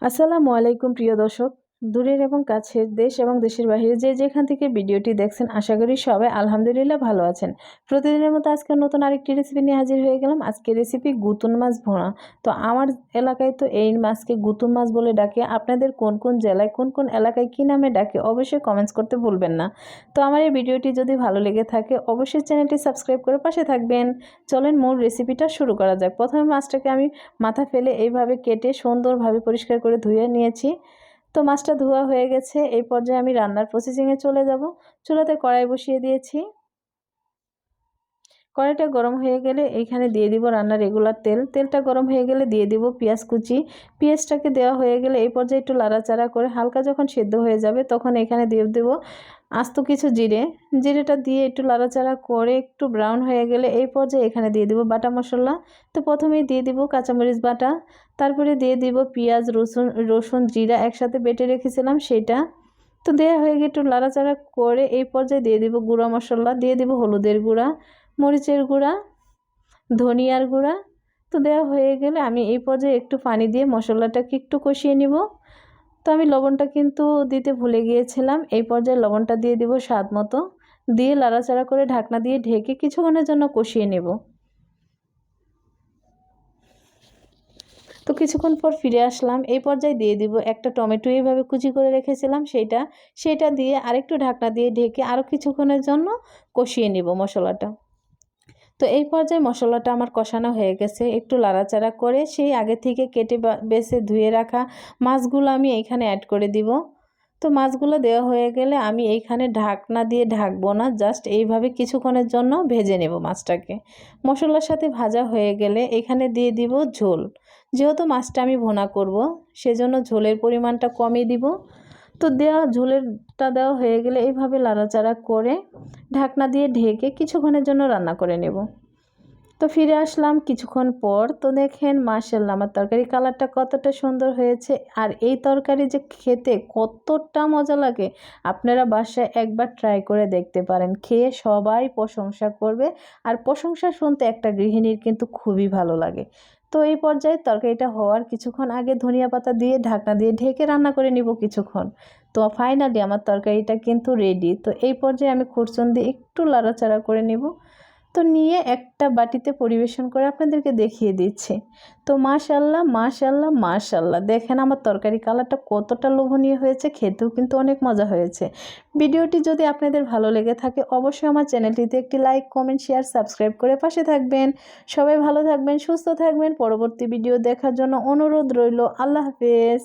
আসসালামু আলাইকুম প্রিয় দর্শক, দূরের এবং কাছের, দেশ এবং দেশের বাইরে যে যেখান থেকে ভিডিওটি দেখছেন আশা করি সবাই আলহামদুলিল্লাহ ভালো আছেন। প্রতিদিনের মতো আজকে নতুন আরেকটি রেসিপি নিয়ে হাজির হয়ে গেলাম। আজকে রেসিপি গুতুন মাছ ভোনা। তো আমার এলাকায় তো এই মাছকে গুতুন মাছ বলে ডাকে। আপনাদের কোন কোন জেলায় কোন কোন এলাকায় কী নামে ডাকে অবশ্যই কমেন্টস করতে ভুলবেন না। তো আমার এই ভিডিওটি যদি ভালো লেগে থাকে অবশ্যই চ্যানেলটি সাবস্ক্রাইব করে পাশে থাকবেন। চলেন মূল রেসিপিটা শুরু করা যাক। প্রথমে মাছটাকে আমি মাথা ফেলে এইভাবে কেটে সুন্দরভাবে পরিষ্কার করে ধুয়ে নিয়েছি। তো মাছটা ধোয়া হয়ে গেছে। এই পর্যায়ে আমি রান্নার প্রসেসিংয়ে চলে যাব। চুলাতে কড়াই বসিয়ে দিয়েছি। কড়াইটা গরম হয়ে গেলে এইখানে দিয়ে দিব রান্নার রেগুলার তেল। তেলটা গরম হয়ে গেলে দিয়ে দিব পেঁয়াজ কুচি। পেঁয়াজটাকে দেওয়া হয়ে গেলে এই পর্যায়ে একটু লাড়াচাড়া করে হালকা যখন সেদ্ধ হয়ে যাবে তখন এখানে দিয়ে দেব আস্ত কিছু জিরেটা দিয়ে একটু লাড়াচাড়া করে একটু ব্রাউন হয়ে গেলে এই পর্যায়ে এখানে দিয়ে দিব বাটা মশলা। তো প্রথমেই দিয়ে দিব কাঁচামরিচ বাটা, তারপরে দিয়ে দিব পেঁয়াজ রসুন জিরা একসাথে বেটে রেখেছিলাম সেটা। তো দেওয়া হয়ে গিয়ে একটু লাড়াচাড়া করে এই পর্যায়ে দিয়ে দিব গুঁড়া মশলা, দিয়ে দিব হলুদের গুঁড়া, মরিচের গুঁড়া, ধনিয়ার গুঁড়া। তো দেওয়া হয়ে গেলে আমি এই পর্যায়ে একটু পানি দিয়ে মশলাটাকে একটু কষিয়ে নিব। তো আমি লবণটা কিন্তু দিতে ভুলে গিয়েছিলাম। এই পর্যায়ে লবণটা দিয়ে দিব স্বাদ মতো, দিয়ে লাড়াচাড়া করে ঢাকনা দিয়ে ঢেকে কিছুক্ষণের জন্য কষিয়ে নেব। তো কিছুক্ষণ পর ফিরে আসলাম। এই পর্যায়ে দিয়ে দিব একটা টমেটো এইভাবে কুচি করে রেখেছিলাম সেটা দিয়ে আরেকটু ঢাকনা দিয়ে ঢেকে আরও কিছুক্ষণের জন্য কষিয়ে নেব মশলাটা। তো এই পর্যায়ে মশলাটা আমার কষানো হয়ে গেছে। একটু লাড়াচাড়া করে সেই আগে থেকে কেটে বেছে ধুয়ে রাখা মাছগুলো আমি এইখানে অ্যাড করে দিব। তো মাছগুলো দেওয়া হয়ে গেলে আমি এইখানে ঢাকনা দিয়ে ঢাকবো না, জাস্ট এইভাবে কিছুক্ষণের জন্য ভেজে নেব মাছটাকে। মশলার সাথে ভাজা হয়ে গেলে এখানে দিয়ে দিব ঝোল। যেহেতু মাছটা আমি ভুনা করব সেজন্য ঝোলের পরিমাণটা কমই দিব। তো ঝোলেরটা দেওয়া হয়ে গেলে এইভাবে লাড়াচাড়া করে ঢাকনা দিয়ে ঢেকে কিছুক্ষণের জন্য রান্না করে নেব। তো ফিরে আসলাম কিছুক্ষণ পর। তো দেখেন মাশাআল্লাহ আমার তরকারি কালারটা কতটা সুন্দর হয়েছে। আর এই তরকারি যে খেতে কতটা মজা লাগে আপনারা বাসায় একবার ট্রাই করে দেখতে পারেন। খেয়ে সবাই প্রশংসা করবে। আর প্রশংসা শুনতে একটা গৃহিণীর কিন্তু খুবই ভালো লাগে। তো এই পর্যায়ে তরকারিটা হওয়ার কিছুক্ষণ আগে ধনিয়া পাতা দিয়ে ঢাকনা দিয়ে ঢেকে রান্না করে নিব কিছুক্ষণ। তো ফাইনালি আমার তরকারিটা কিন্তু রেডি। তো এই পর্যায়ে আমি খুরচুন দিয়ে একটু লাড়াচাড়া করে নেব। তো নিয়ে একটা বাটিতে পরিবেশন করে আপনাদেরকে দেখিয়ে দিচ্ছি। তো মাশাআল্লাহ মাশাআল্লাহ মাশাআল্লাহ, দেখেন আমার তরকারি কালারটা কতটা লোভনীয় হয়েছে, খেতেও কিন্তু অনেক মজা হয়েছে। ভিডিওটি যদি আপনাদের ভালো লেগে থাকে অবশ্যই আমার চ্যানেলটিতে একটি লাইক কমেন্ট শেয়ার সাবস্ক্রাইব করে পাশে থাকবেন। সবাই ভালো থাকবেন, সুস্থ থাকবেন। পরবর্তী ভিডিও দেখার জন্য অনুরোধ রইল। আল্লাহ হাফেজ।